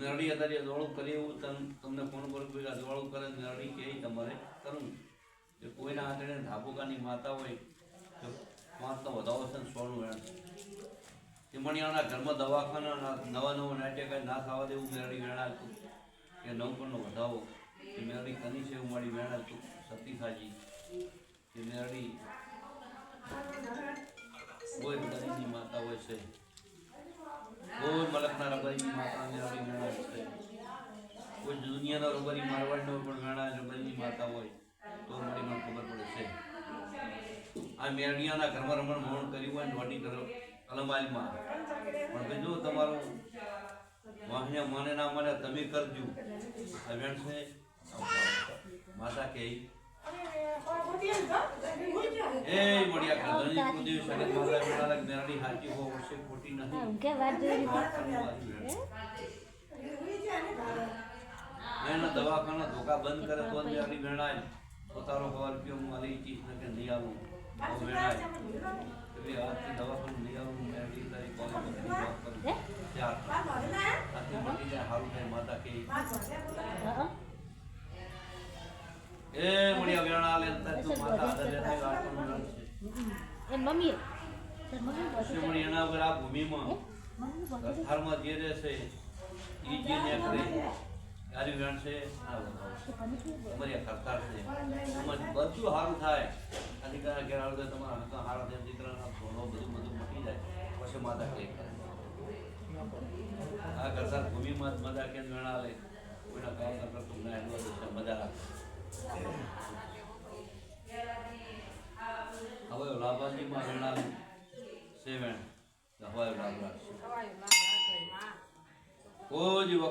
મેરડી અત્યારે અજવાળું કરી એવું તમને ફોન કરું કે અજવાળું કરે મેરડી કે તમારે કરવું કે કોઈના હાથે ધાબુકાની માતા હોય તો 5નો વધાવો છે ને 16નું વેણ છે મણિયાના ઘરમાં દવાખાના નવા નાટ્ય કાંઈ ના થવા દેવું મેરડી વેણાતું કે 9 વધાવો કે મેરડી કની છે એવું મારી વેણાતું સતીસાજી કે મેરડી કોઈ ગરીબની માતા હોય છે કોઈ મલકના રબરીની માતા મેરડી વેણા છે કોઈ દુનિયાનો રબરી મારવાડનો પણ વેણા રબરીની માતા હોય તો મારી મને ખબર પડે છે આ મેરડિયાના ઘરમાં રમણ મોણ કર્યું હોય ને વડી કરો કલમાલમાં પણ ભાઈ જો તમારું વાહને માને ના માને તમે કરજો આ વેણ છે માતા કે એ મળ્યા ગણની કુદેવ સગત માતા બેટાલા મેરડી હાચી હો વર્ષે ખોટી નથી કે વાત જોઈ એના દવાખાના ધોકા બંધ કરે તો મેરડી વેણાય પોતાનો ખબર કે હું આલી ચીજ ને કે નહીં આવું તો વેણાય એટલે આજથી દવાખાનું નહીં આવું મેરડી તારી કોલેજ બધી વાત કરું ચાર આથી મટી જાય સારું થાય માતા કે એ મળ્યા વેણા લે તું માતા આદર લેતા ગાડવાનું વેણ છે એ મમ્મી મળી એના વગર આ ભૂમિમાં રથારમાં જે રહેશે એ જે ને કરે આરી વેણ છે અમારી કરતાર છે અમારી બધું સારું થાય અધિકાર ઘેર આવે તો તમારા હાથમાં હારા થાય દીકરાના સોનો બધું મટી જાય પછી માતા કે આ કરતાર ભૂમિમાં જ મજા કે વેણા લે કોઈના કામ કરતા તું ના એનો મજા રાખે હવે લાભાજીમાં વેણા છે વેણ હવે લાભ રાખશે કોઈ